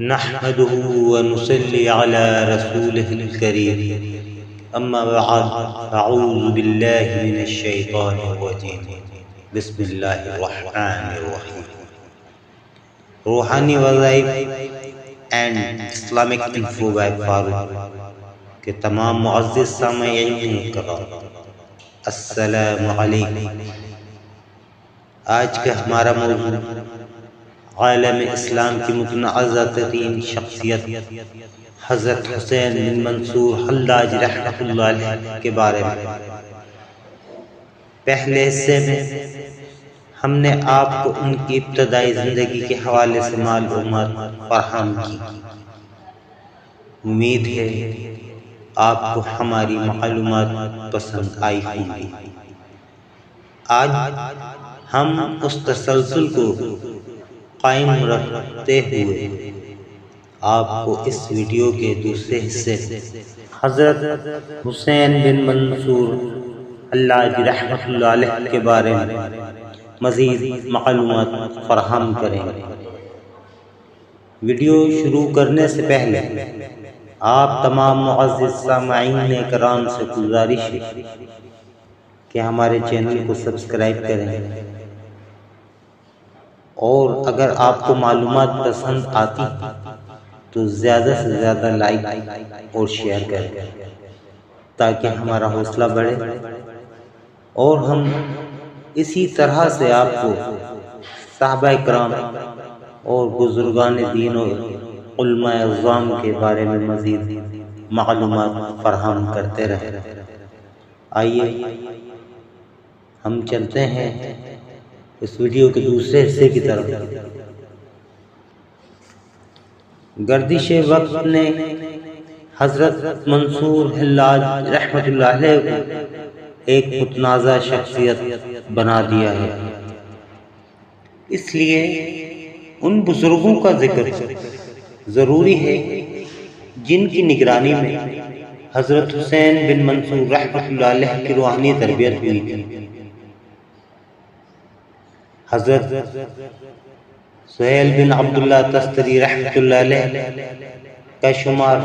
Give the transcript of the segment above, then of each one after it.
نحمده ونصلي على رسوله الكريم أما بعد أعوذ بالله من الشيطان الرجيم بسم الله الرحمن الرحيم. روحانی وظائف اینڈ اسلامک انفو بائی فاروق کے تمام معزز سامعین کرام السلام علیکم. آج کا ہمارا موضوع عالم اسلام کی متنازع ترین شخصیت حضرت حسین بن منصور حلاج رحمۃ اللہ علیہ کے بارے میں. پہلے حصے میں ہم نے آپ کو ان کی ابتدائی زندگی کے حوالے سے معلومات فراہم کی. امید ہے آپ کو ہماری معلومات پسند آئی ہوں گی. آج ہم اس تسلسل کو قائم رکھتے ہوئے آپ کو اس ویڈیو کے دوسرے حصے حضرت حسین بن منصور حلاج رحمۃ اللہ علیہ کے بارے میں مزید معلومات فراہم کریں گے. ویڈیو شروع کرنے سے پہلے آپ تمام معزز سامعین کرام سے گزارش ہے کہ ہمارے چینل کو سبسکرائب کریں اور اگر آپ کو معلومات پسند آتی تو زیادہ سے زیادہ لائک اور شیئر کریں تاکہ ہمارا حوصلہ بڑھے اور ہم اسی طرح سے آپ کو صحابہ کرام اور بزرگان دین اور علماء اعظام کے بارے میں مزید معلومات فراہم کرتے رہیں. آئیے ہم چلتے ہیں اس ویڈیو کے دوسرے حصے کی طرف. گردش وقت نے حضرت منصور حلاج رحمۃ اللہ علیہ کو ایک متنازع شخصیت بنا دیا ہے. اس لیے ان بزرگوں کا ذکر ضروری ہے جن کی نگرانی میں حضرت حسین بن منصور رحمۃ اللہ علیہ کی روحانی تربیت ہوئی تھی. حضرت سہیل بن عبداللہ تستری رحمۃ اللہ علیہ کا شمار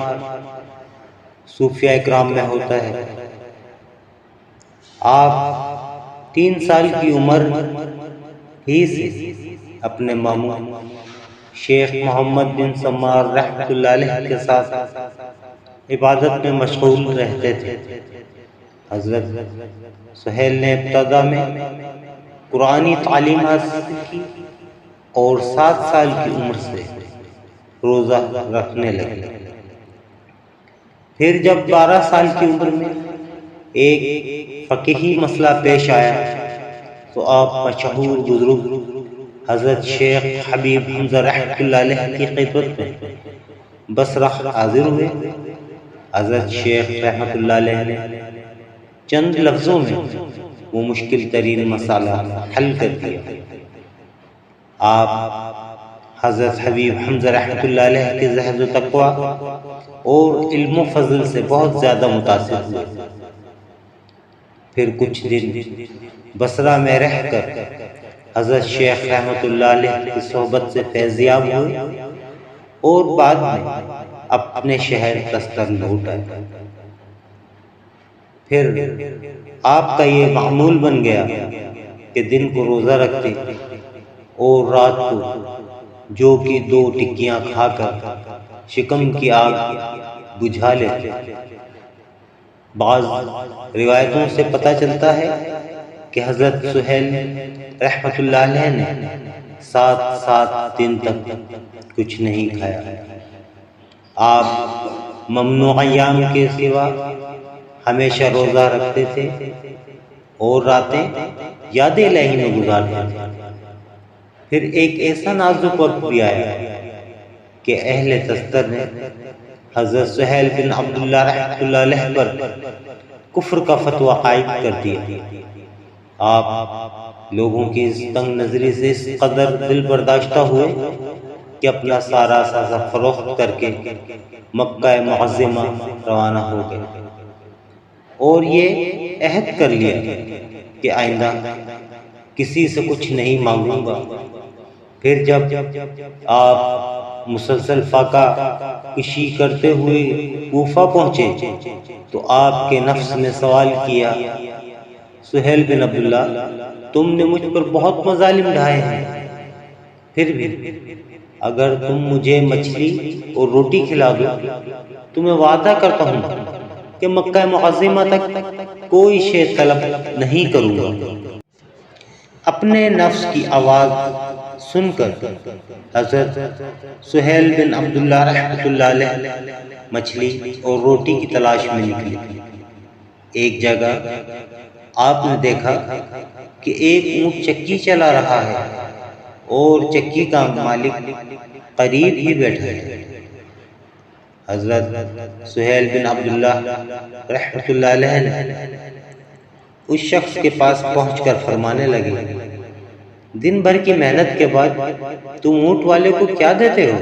صوفیاء اکرام میں ہوتا ہے. آپ 3 سال کی عمر ہی سے اپنے ماموں شیخ محمد بن سمار رحمۃ اللہ علیہ کے ساتھ عبادت میں مشغول رہتے تھے. حضرت سہیل نے ابتدا میں قرآنی تعلیم حاصل کی اور 7 سال کی عمر سے روزہ رکھنے لگے. پھر جب 12 سال کی عمر میں ایک فقہی مسئلہ پیش آیا تو آپ مشہور بزرگ حضرت شیخ حبیب حمزہ رحمۃ اللہ علیہ کی خدمت میں بصرہ حاضر ہوئے. حضرت شیخ رحمۃ اللہ علیہ نے چند لفظوں میں وہ مشکل ترین مسئلہ حل کر دیا. آپ حضرت حبیب حمزہ رحمۃ اللہ علیہ کے زہد و تقویٰ اور علم و فضل سے بہت زیادہ متاثر ہوئے. پھر کچھ دن بصرہ میں رہ کر حضرت شیخ رحمۃ اللہ علیہ کی صحبت سے فیضیاب ہوئے اور بعد میں اپنے شہر تستر لوٹ آئے. پھر آپ کا یہ معمول بن گیا کہ دن کو روزہ رکھتے اور رات کو جو کہ 2 ٹکیاں کھا کر شکم کی آگ بجھا لیتے. بعض روایتوں سے پتہ چلتا ہے کہ حضرت سہیل رحمۃ اللہ علیہ نے 7 دن تک کچھ نہیں کھایا. آپ ممنوع ایام کے سوا ہمیشہ روزہ رکھتے تھے اور راتیں یاد الہی میں گزارتے تھے. پھر ایک ایسا نازک وقت بھی آیا کہ اہل تستر نے حضرت سہیل بن عبداللہ رحمۃ اللہ علیہ پر کفر کا فتویٰ عائد کر دیا. آپ لوگوں کی اس تنگ نظری سے اس قدر دل برداشتہ ہوئے کہ اپنا سارا سازہ فروخت کر کے مکہ معظمہ روانہ ہو گئے اور یہ عہد کر لیا کہ آئندہ کسی سے کچھ نہیں مانگوں گا. پھر جب آپ مسلسل فاقہ کشی کرتے ہوئے کوفہ پہنچے تو آپ کے نفس نے سوال کیا، سہیل بن عبداللہ، تم نے مجھ پر بہت مظالم ڈھائے ہیں، پھر بھی اگر تم مجھے مچھلی اور روٹی کھلا دو تو میں وعدہ کرتا ہوں کہ مکہ معظمہ تک کوئی شے طلب نہیں کروں گا۔ اپنے نفس کی آواز سن کر حضرت سہیل بن عبداللہ رحمۃ اللہ علیہ مچھلی اور روٹی کی تلاش میں نکلے۔ ایک جگہ آپ نے دیکھا کہ ایک اونٹ چکی چلا رہا ہے اور چکی کا مالک قریب ہی بیٹھا ہے۔ حضرت سہیل بن عبداللہ رحمۃ اللہ علیہ نے اس شخص کے پاس پہنچ کر فرمانے لگے، دن بھر کی محنت کے بعد تم اونٹ والے کو کیا دیتے ہو؟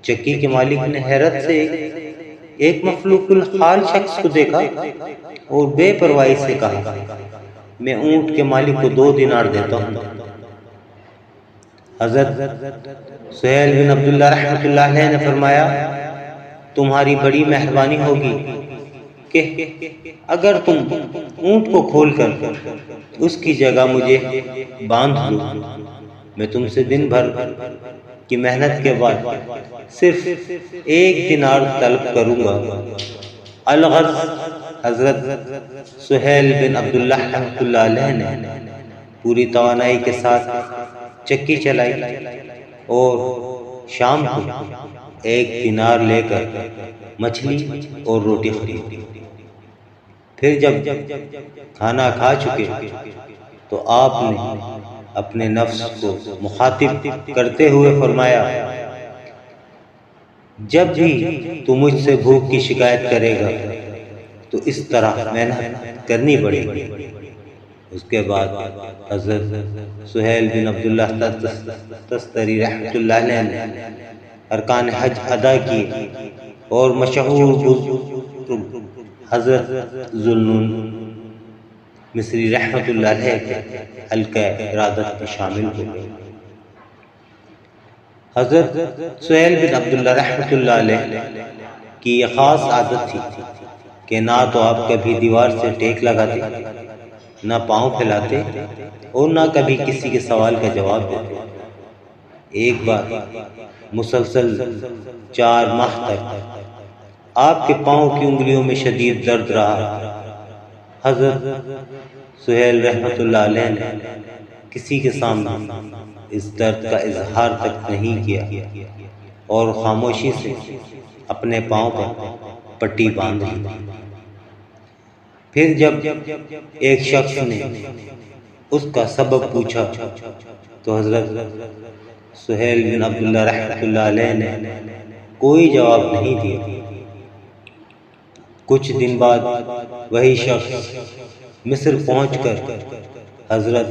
چکی کے مالک نے حیرت سے ایک مخلوق الحال شخص کو دیکھا اور بے پرواہی سے کہا، میں اونٹ کے مالک کو 2 دینار دیتا ہوں۔ حضرت سہیل بن عبداللہ رحمۃ اللہ علیہ نے فرمایا، تمہاری بڑی مہربانی ہوگی کہ اگر تم اونٹ کو کھول کر اس کی جگہ مجھے باندھ دو، میں تم سے دن بھر کی محنت کے بعد صرف 1 دینار طلب کروں گا۔ الغرض حضرت سہیل بن عبداللہ رحمۃ اللہ علیہ نے پوری توانائی کے ساتھ چکی چلائی اور شام کو 1 دینار لے کر مچھلی اور روٹی خریدی۔ پھر جب کھانا کھا چکے تو آپ نے اپنے نفس کو مخاطب کرتے ہوئے فرمایا، جب بھی تو مجھ سے بھوک کی شکایت کرے گا تو اس طرح محنت کرنی پڑے گی۔ اس کے بعد حضرت سہیل بن عبداللہ تستری رحمۃ اللہ علیہ نے ارکان حج ادا کیے اور مشہور بزرگ حضرت ذوالنون مصری رحمۃ اللہ علیہ کے حلقہ ارادت میں شامل ہو گئے۔ حضرت سہیل بن عبداللہ رحمۃ اللہ علیہ کی یہ خاص عادت تھی کہ نہ تو آپ کبھی دیوار سے ٹیک لگاتے، نہ پاؤں پھیلاتے اور نہ کبھی کسی کے سوال کا جواب دیتے۔ ایک بار مسلسل 4 ماہ تک آپ کے پاؤں کی انگلیوں میں شدید درد رہا۔ حضرت سہیل رحمۃ اللہ علیہ نے کسی کے سامنے اس درد کا اظہار تک نہیں کیا اور خاموشی سے اپنے پاؤں پر پٹی باندھ لی۔ پھر جب ایک شخص نے اس کا سبب پوچھا تو حضرت سہیل بن عبداللہ رحمۃ اللہ علیہ نے کوئی جواب نہیں دیا۔ کچھ دن بعد وہی شخص مصر پہنچ کر حضرت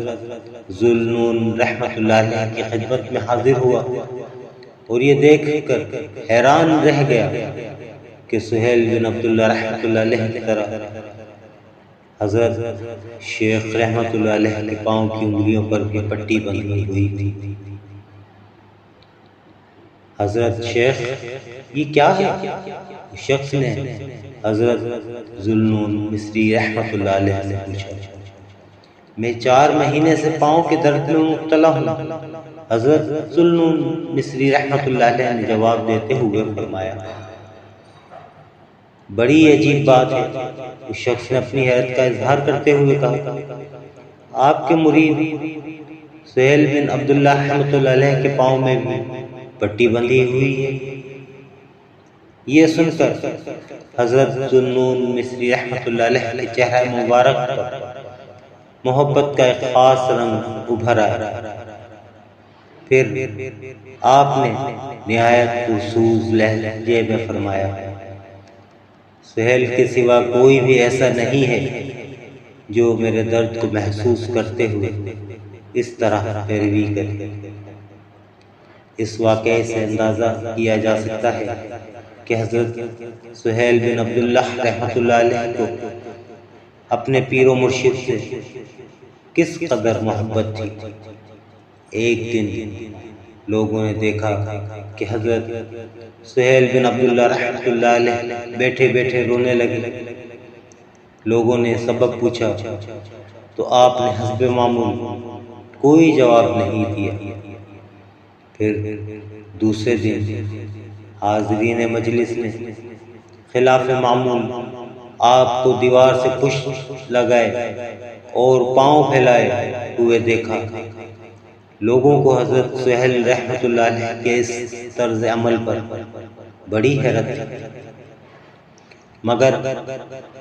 ذوالنون رحمۃ اللہ علیہ کی خدمت میں حاضر ہوا اور یہ دیکھ کر حیران رہ گیا کہ سہیل بن عبداللہ رحمۃ اللہ علیہ کی طرح حضرت شیخ رحمۃ اللہ علیہ کے پاؤں کی انگلیوں پر بھی پٹی بندھی ہوئی تھی۔ حضرت شیخ، یہ کیا ہے؟ اس شخص نے حضرت ذوالنون مصری رحمۃ اللہ علیہ سے پوچھا۔ میں 4 مہینے سے پاؤں کے درد میں مبتلا ہوں، حضرت ذوالنون مصری رحمۃ اللہ علیہ نے جواب دیتے ہوئے فرمایا۔ بڑی عجیب بات ہے، اس شخص نے اپنی حیرت کا اظہار کرتے ہوئے کہا، آپ کے مرید سہیل بن عبداللہ رحمۃ اللہ علیہ کے پاؤں میں بھی پٹی بندھی ہوئی ہے۔ یہ سن کر حضرت ذوالنون مصری رحمۃ اللہ علیہ کے چہرہ مبارک پر محبت کا ایک خاص رنگ ابھر آیا۔ پھر آپ نے نہایت پرسوز لہجے میں فرمایا، سہیل کے سوا کوئی بھی ایسا نہیں ہے جو میرے درد کو محسوس کرتے ہوئے اس طرح پیروی کرے۔ اس واقعے سے اندازہ کیا جا سکتا ہے کہ حضرت سہیل بن عبداللہ رحمۃ اللہ علیہ کو اپنے پیر و مرشد سے کس قدر محبت تھی۔ ایک دن لوگوں نے دیکھا کہ حضرت سہیل بن عبداللہ رحمۃ اللہ علیہ بیٹھے بیٹھے رونے لگے۔ لوگوں نے سبب پوچھا تو آپ نے حسب معمول کوئی جواب نہیں دیا۔ پھر دوسرے دن حاضرین مجلس نے خلاف معمول آپ کو دیوار سے پشت لگائے اور پاؤں پھیلائے ہوئے دیکھا۔ لوگوں کو حضرت سہیل رحمۃ اللہ علیہ کے اس طرز عمل پر بڑی حیرت تھی، مگر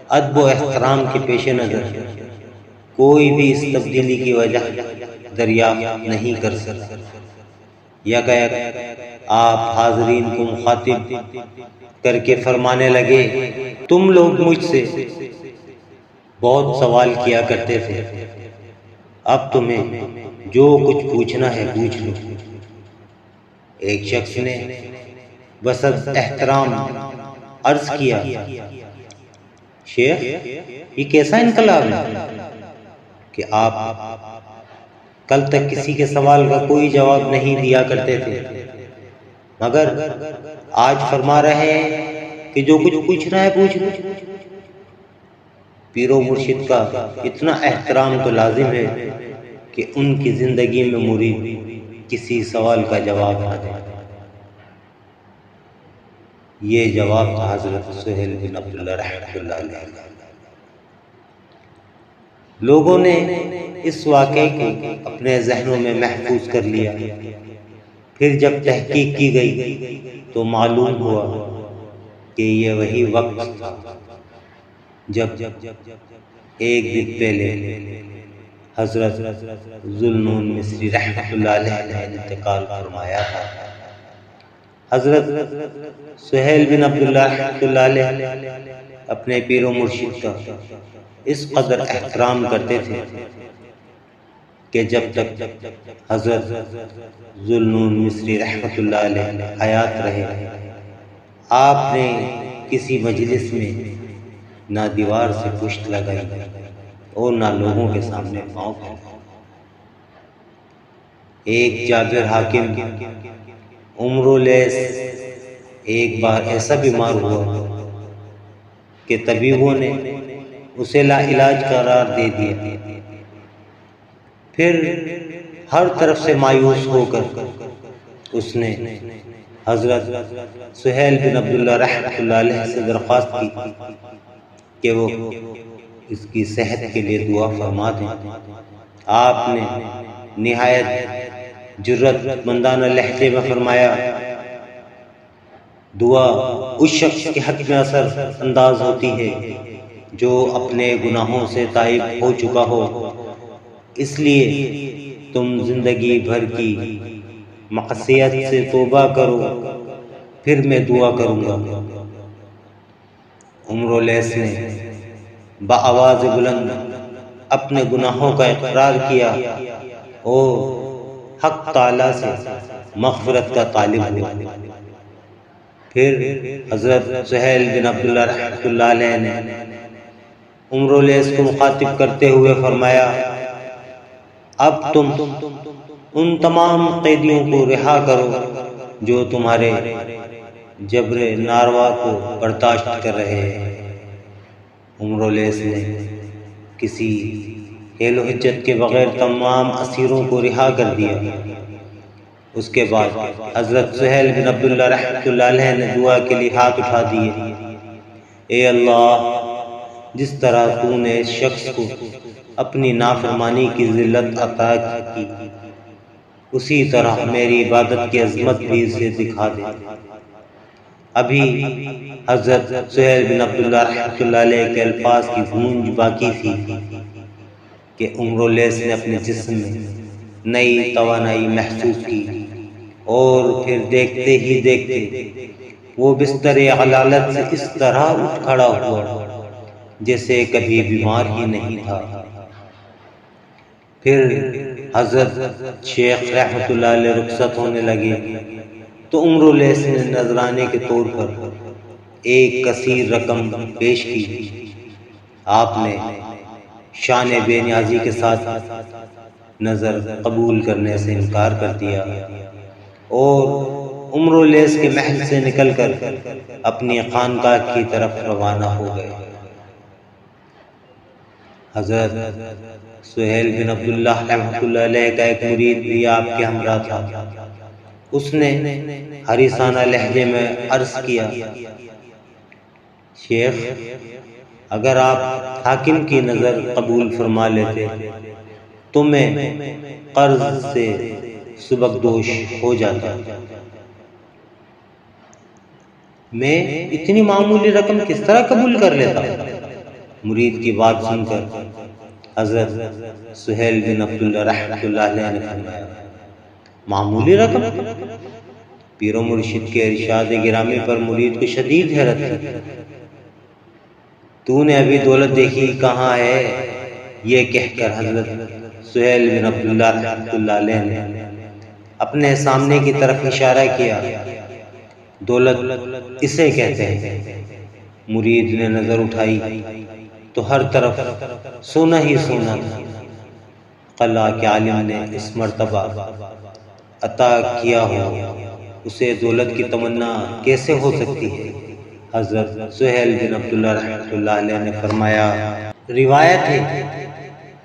ادب و احترام کے پیش نظر کوئی بھی اس تبدیلی کی وجہ دریافت نہیں کر سکا۔ یکایک آپ حاضرین کو مخاطب کر کے فرمانے لگے، تم لوگ مجھ سے بہت سوال کیا کرتے تھے، اب تمہیں جو کچھ پوچھنا ہے پوچھ لو۔ ایک شخص نے بصد احترام عرض کیا، شیخ یہ کیسا انقلاب ہے کہ آپ کل تک کسی کے سوال کا کوئی جواب نہیں دیا کرتے تھے، مگر آج فرما رہے ہیں کہ جو کچھ پوچھنا ہے پوچھ لو۔ پیر و مرشد کا اتنا احترام تو لازم ہے کہ ان کی زندگی میں مرید کسی سوال کا جواب نہ دے۔ یہ جواب تھا حضرت سہیل بن عبداللہ رحمۃ اللہ علیہ کا۔ لوگوں نے اس واقعے کو اپنے ذہنوں میں محفوظ کر لیا۔ پھر جب تحقیق کی گئی تو معلوم ہوا کہ یہ وہی وقت تھا جب ایک دن پہلے حضرت ذوالنون مصری رحمۃ اللہ علیہ نے انتقال فرمایا تھا۔ حضرت سہیل بن عبداللہ رحمۃ اللہ علیہ اپنے پیر و مرشد کا اس قدر احترام کرتے تھے کہ جب تک حضرت ذوالنون مصری رحمۃ اللہ علیہ حیات رہے، آپ نے کسی مجلس میں نہ دیوار سے پشت لگائی اور نہ لوگوں کے سامنے پاؤں پھیلائے۔ ایک جابر حاکم عمرولیس ایک بار ایسا بیمار ہوا کہ طبیبوں نے اسے لا علاج قرار دے دیا۔ پھر ہر طرف سے مایوس ہو کر اس نے حضرت سہیل بن عبداللہ رحمۃ اللہ علیہ سے درخواست کی کہ وہ اس کی صحت کے لیے دعا فرما دیں۔ آپ نے نہایت جرأت مندانہ لہجے میں فرمایا، دعا اس شخص کے حق میں اثر انداز ہوتی ہے جو اپنے گناہوں سے تائب ہو چکا ہو، اس لیے تم زندگی بھر کی معصیت سے توبہ کرو، پھر میں دعا کروں گا۔ عمرولیس نے بآواز بلند اپنے گناہوں کا اقرار کیا اور حق تعالی سے مغفرت کا طالب ہوا۔ پھر حضرت سہیل بن عبداللہ رحمۃ اللہ علیہ نے عمرولیس کو مخاطب کرتے ہوئے فرمایا، اب تم ان تمام قیدیوں کو رہا کرو جو تمہارے جبر ناروا کو برداشت کر رہے ہیں۔ عمرولیس نے کسی حیل و حجت کے بغیر تمام اسیروں کو رہا کر دیا۔ اس کے بعد حضرت سہیل بن عبداللہ رحمۃ اللہ علیہ نے دعا کے لیے ہاتھ اٹھا دیے، اے اللہ، جس طرح تو نے اس شخص کو اپنی نافرمانی کی ذلت عطا کی، اسی طرح میری عبادت کی عظمت بھی اسے دکھا دے۔ ابھی حضرت سہیل بن عبداللہ رحمۃ اللہ علیہ کے الفاظ کی گونج باقی تھی کہ عمرولیس نے اپنے جسم میں نئی توانائی محسوس کی، اور پھر دیکھتے ہی دیکھتے وہ بستر علالت سے اس طرح اٹھ کھڑا ہوا جیسے کبھی بیمار ہی نہیں تھا۔ پھر حضرت شیخ رحمۃ اللہ علیہ رخصت ہونے لگے تو عمرولیس نے نذرانے کے طور پر ایک کثیر رقم پیش کی۔ آپ نے شان بے نیازی کے ساتھ نظر قبول کرنے سے انکار کر دیا۔ اور عمرلیس کے محل سے نکل کر اپنی خانقاہ کی طرف روانہ ہو گئے۔ حضرت سہیل بن عبداللہ رحمۃ اللہ علیہ کا ایک مرید بھی آپ کے ہمراہ تھا۔ اس نے حریصانہ لہجے میں عرض کیا، شیخ، اگر آپ حاکم کی نظر قبول فرما لیتے تو میں قرض سے سبکدوش ہو جاتا۔ میں اتنی معمولی رقم کس طرح قبول کر لیتا؟ مرید کی بات سن کر حضرت سہیل بن عبداللہ رحمۃ اللہ علیہ نے فرمایا، معمولی رقم؟ پیر و مرشد کے ارشاد گرامی پر مرید کو شدید حیرت تھی۔ تو نے ابھی دولت دیکھی کہاں ہے؟ یہ کہہ کر حضرت سہیل بن عبداللہ رحمۃ اللہ علیہ نے اپنے سامنے کی طرف اشارہ کیا، دولت اسے کہتے ہیں۔ مرید نے نظر اٹھائی تو ہر طرف سونا ہی سونا تھا۔ قلعہ کے عالم نے اس مرتبہ عطا کیا ہو، اسے دولت کی تمنا کیسے ہو سکتی ہے؟ حضرت سہیل بن عبداللہ رحمۃ اللہ علیہ نے فرمایا، روایت ہے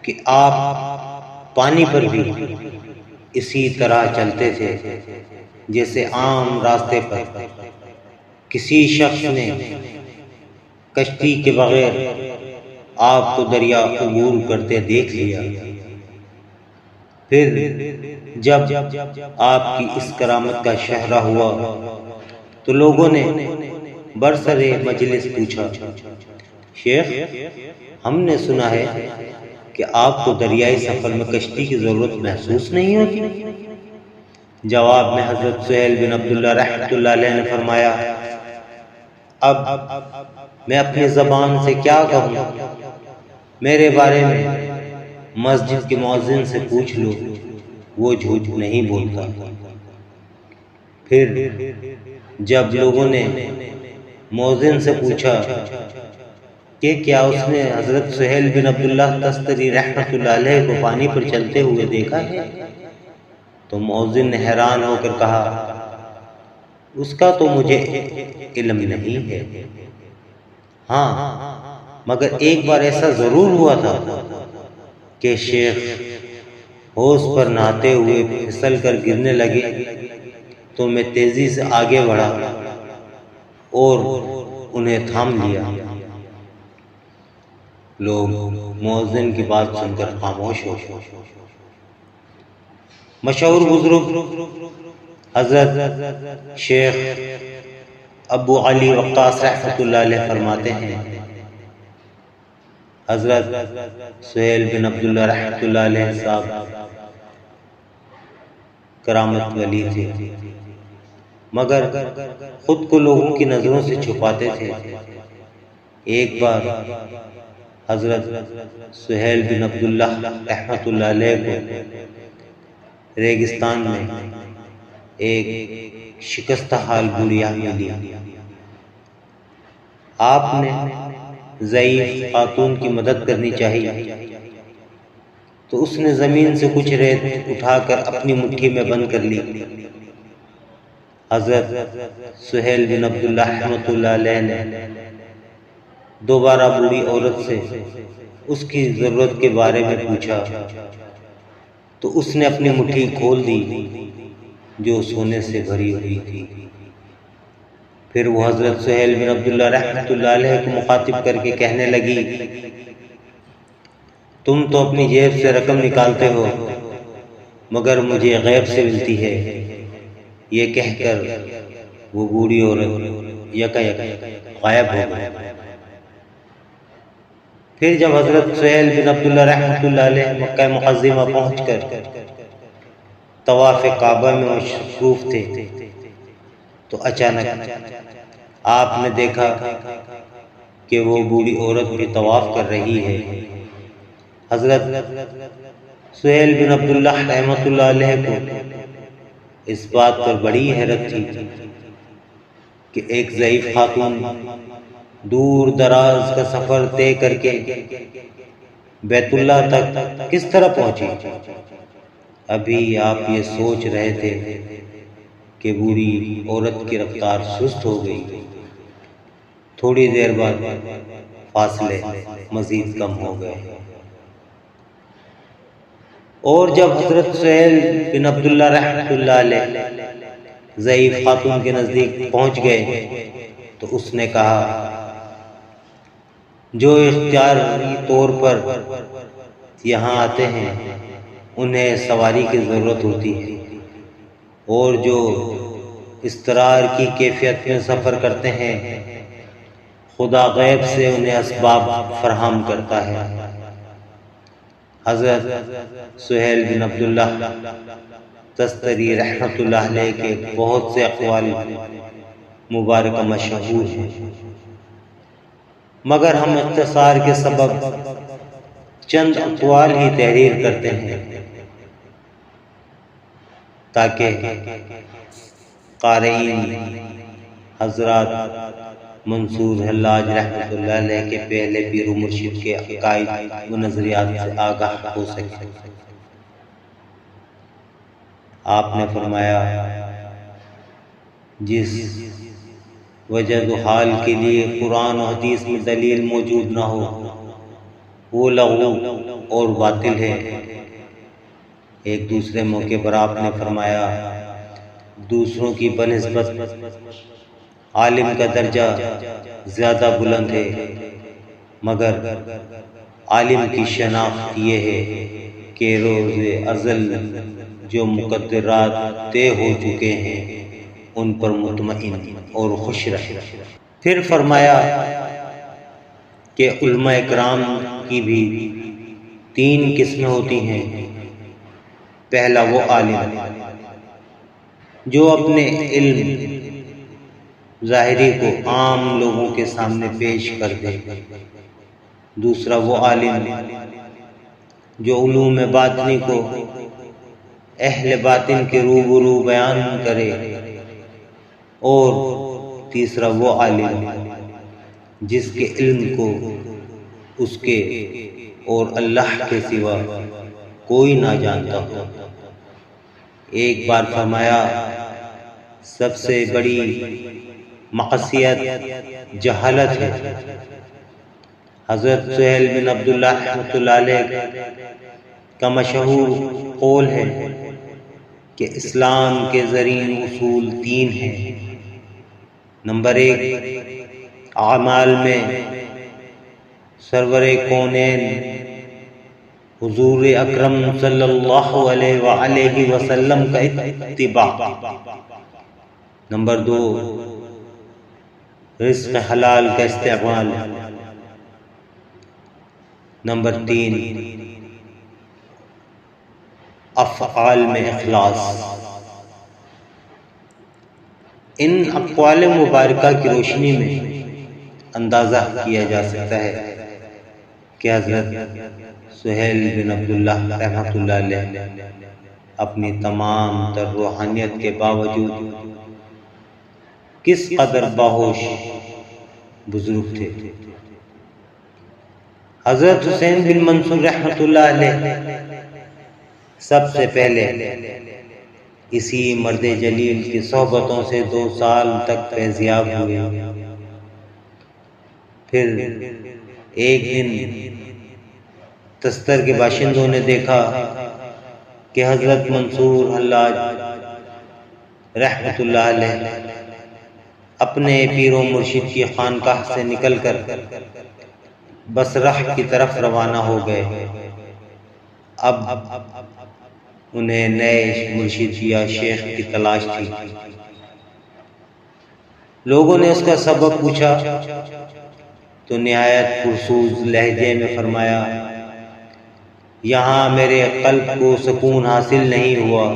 کہ آپ پانی پر بھی اسی طرح چلتے تھے جیسے عام راستے پر کسی شخص نے کشتی کے بغیر آپ کو دریا عبور کرتے دیکھ لیا۔ پھر جب آپ کی اس کرامت کا شہرہ ہوا تو لوگوں نے برسر مجلس پوچھا، شیخ، ہم نے سنا ہے کہ آپ کو دریائی سفر میں کشتی کی ضرورت محسوس نہیں ہوتی۔ جواب میں حضرت سہیل بن عبداللہ رحمۃ اللہ علیہ نے فرمایا، اب میں اپنی زبان سے کیا کہوں؟ میرے بارے میں مسجد کے مؤذن سے پوچھ لو، وہ جھوٹ نہیں بولتا۔ پھر جب لوگوں نے مؤذن سے پوچھا کہ کیا اس نے حضرت سہیل بن عبداللہ تستری رحمۃ اللہ علیہ کو پانی پر چلتے ہوئے دیکھا ہے، تو مؤذن نے حیران ہو کر کہا، اس کا تو مجھے علم نہیں ہے، ہاں مگر ایک بار ایسا ضرور ہوا تھا کہ شیخ حوض پر نہاتے ہوئے پھسل کر گرنے لگے تو میں تیزی سے آگے بڑھا اور انہیں تھام لیا۔ لوگ مؤذن کی بات سن کر خاموش ہو گئے۔ مشہور بزرگ حضرت شیخ ابو علی وقاص رحمۃ اللہ علیہ فرماتے ہیں، حضرت سہیل بن عبداللہ رحمۃ اللہ علیہ صاحب کرامت ولی تھے، مگر خود کو لوگوں کی نظروں سے چھپاتے تھے۔ ایک بار حضرت سہیل بن عبداللہ رحمۃ اللہ علیہ کو ریگستان میں ایک شکستہ حال بڑھیا ملی۔ آپ نے ضعیف خاتون کی مدد کرنی چاہیے تو اس نے زمین سے کچھ ریت اٹھا کر اپنی مٹھی میں بند کر لی۔ حضرت سہیل بن عبداللہ رحمۃ اللہ علیہ نے دوبارہ بوڑھی عورت سے اس کی ضرورت کے بارے میں پوچھا تو اس نے اپنی مٹھی کھول دی جو سونے سے بھری ہوئی تھی۔ پھر وہ حضرت سہیل بن عبداللہ رحمۃ اللہ علیہ کو مخاطب کر کے کہنے لگی، تم تو اپنی جیب سے رقم نکالتے ہو مگر مجھے غیب سے ملتی ہے۔ یہ کہہ کر وہ بوڑھی عورت یکا غائب ہو گئی۔ پھر جب حضرت سہیل بن عبداللہ رحمۃ اللہ علیہ مکہ مکرمہ پہنچ کر طواف کعبہ میں مصروف تھے تو اچانک آپ نے دیکھا کہ وہ بوڑھی عورت بھی طواف کر رہی ہے۔ حضرت سہیل بن عبداللہ رحمۃ اللہ علیہ کو اس بات پر بڑی حیرت تھی کہ ایک ضعیف خاتون دور دراز کا سفر طے کر کے بیت اللہ تک کس طرح پہنچی۔ ابھی آپ یہ سوچ رہے تھے کہ بوڑھی عورت کی رفتار سست ہو گئی۔ تھوڑی دیر بعد فاصلے مزید کم ہو گئے، اور جب حضرت سہیل بن عبداللہ رحمۃ اللہ علیہ ضعیف خاتون کے نزدیک پہنچ گئے تو اس نے کہا، جو اختیاری طور پر یہاں آتے ہیں انہیں سواری کی ضرورت ہوتی ہے، اور جو اضطرار کی کیفیت میں سفر کرتے ہیں خدا غیب سے انہیں اسباب فراہم کرتا ہے۔ حضرت سہیل بن عبداللہ تستری رحمۃ اللہ علیہ کے بہت سے اقوال مبارکہ مشہور ہیں، مگر ہم اختصار کے سبب چند اقوال ہی تحریر کرتے ہیں تاکہ قارئین حضرات منصور حلاج رحمۃ اللہ علیہ کے پہلے پیر و مرشد کے عقائد و نظریات سے آگاہ ہو سکے۔ آپ نے فرمایا، جس وجد و حال کے لیے قرآن و حدیث میں دلیل موجود نہ ہو وہ لغو اور باطل ہے۔ ایک دوسرے موقع پر آپ نے فرمایا، دوسروں کی بنسبت عالم کا درجہ زیادہ بلند ہے، مگر عالم کی شناخت یہ ہے کہ روز ازل جو مقدرات طے ہو چکے ہیں ان پر مطمئن اور خوش رہے۔ پھر فرمایا کہ علماء کرام کی بھی 3 قسمیں ہوتی ہیں۔ پہلا وہ عالم جو اپنے علم ظاہری کو عام لوگوں کے سامنے پیش کر دے۔ دوسرا وہ عالم جو علوم باطنی کو اہل باطن کے روبرو بیان کرے، اور تیسرا وہ عالم جس کے علم کو اس کے اور اللہ کے سوا کوئی نہ جانتا ہو۔ ایک بار فرمایا، سب سے بڑی معصیت جہالت ہے۔ حضرت سہیل بن عبداللہ رحمۃ اللہ علیہ کا مشہور قول ہے کہ اسلام کے زرعی اصول 3 ہیں۔ نمبر 1، اعمال میں سرور کونین حضور اکرم صلی اللہ علیہ وآلہ وسلم کا اتباع۔ نمبر 2، رزق حلال کا استعمال۔ نمبر 3، افعال میں اخلاص۔ ان اقوال مبارکہ کی روشنی میں اندازہ کیا جا سکتا ہے کہ حضرت سہیل بن عبداللہ رحمۃ اللہ علیہ اپنی تمام تر روحانیت کے باوجود کس قدر باہوش بزرگ تھے۔ حضرت حسین بن منصور رحمۃ اللہ علیہ سب سے پہلے اسی مرد جلیل کی صحبتوں سے 2 سال تک فیضیاب ہوئے۔ پھر ایک دن تستر کے باشندوں نے دیکھا کہ حضرت منصور حلاج رحمۃ اللہ علیہ اپنے پیر و مرشد کی خانقاہ سے نکل کر بصرہ کی طرف روانہ ہو گئے۔ اب انہیں نئے مرشد یا شیخ کی تلاش تھی۔ لوگوں نے اس کا سبب پوچھا تو نہایت پرسوز لہجے میں فرمایا، یہاں میرے قلب کو سکون حاصل نہیں ہوا۔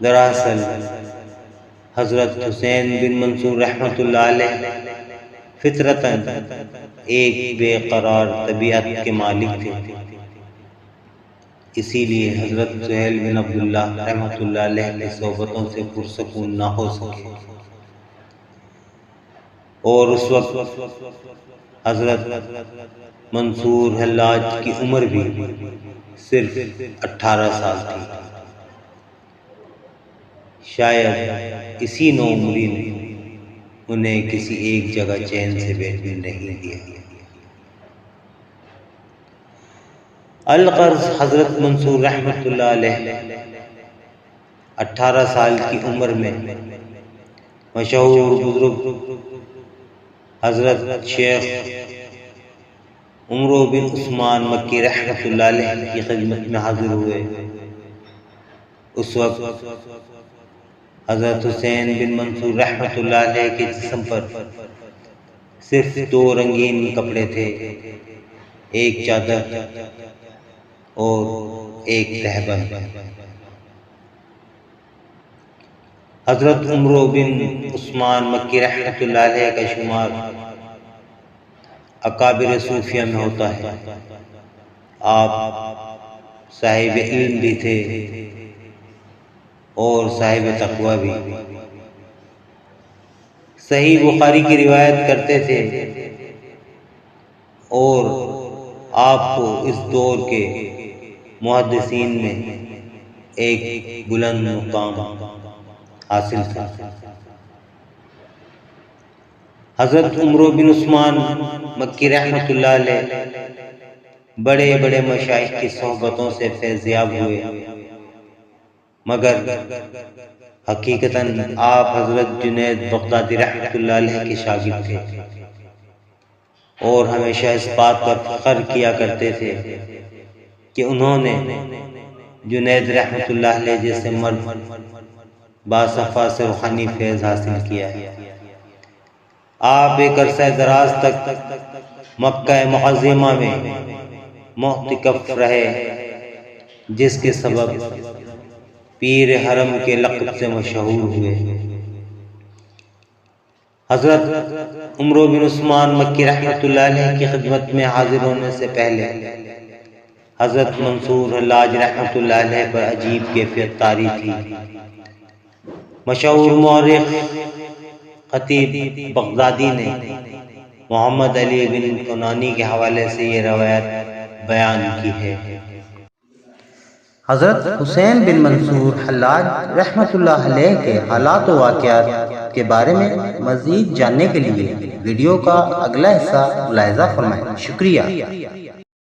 دراصل حضرت حسین بن منصور رحمۃ اللہ علیہ فطرتاً ایک بے قرار طبیعت کے مالک تھے، اسی لیے حضرت سہیل بن عبداللہ رحمۃ اللہ علیہ کی صحبتوں سے پرسکون نہ ہو سکے۔ اور اس وقت حضرت منصور حلاج کی عمر بھی صرف 18 سال تھی۔ شاید اسی نوعمری نے انہیں کسی ایک جگہ چین سے بیٹھنے نہیں دیا۔ الغرض حضرت منصور رحمۃ اللہ علیہ 18 سال کی عمر میں مشہور بزرگ حضرت شیخ عمرو بن عثمان مکی رحمۃ اللہ علیہ کی خدمت میں حاضر ہوئے۔ اس وقت حضرت حسین بن منصور رحمۃ اللہ علیہ کے جسم پر صرف 2 رنگین کپڑے تھے، ایک چادر اور ایک تہبند۔ حضرت عمرو بن عثمان مکی رحمۃ اللہ علیہ کا شمار اکابر صوفیہ میں ہوتا ہے۔ آپ صاحب علم بھی تھے اور صاحب تقوی بھی۔ صحیح بخاری کی روایت کرتے تھے اور آپ کو اس دور کے محدثین میں ایک بلند مقام حاصل تھا۔ حضرت عمرو بن عثمان مکی رحمۃ اللہ علیہ بڑے بڑے مشائخ کی صحبتوں سے فیضیاب ہوئے، مگر حقیقتاً آپ حضرت جنید بغدادی رحمۃ اللہ علیہ کے شاگرد تھے اور ہمیشہ اس بات پر فخر کیا کرتے تھے کہ انہوں نے جنید رحمۃ اللہ علیہ جیسے مرد باصفا سے روحانی فیض حاصل کیا ہے۔ آپ ایک عرصہ دراز تک مکہ معظمہ میں معتکف رہے، جس کے سبب پیر حرم کے لقب سے مشہور ہوئے۔ حضرت عمرو بن عثمان مکی رحمۃ اللہ علیہ کی خدمت میں حاضر ہونے سے پہلے حضرت منصور حلاج رحمۃ اللہ علیہ پر عجیب کیفیت طاری تھی۔ مشہور مورخ خطیب بغدادی نے محمد علی بن کنانی کے حوالے سے یہ روایت بیان کی ہے۔ حضرت حسین بن منصور حلاج رحمۃ اللہ علیہ کے حالات و واقعات کے بارے میں مزید جاننے کے لیے ویڈیو کا اگلا حصہ ملاحظہ فرمائیں۔ شکریہ۔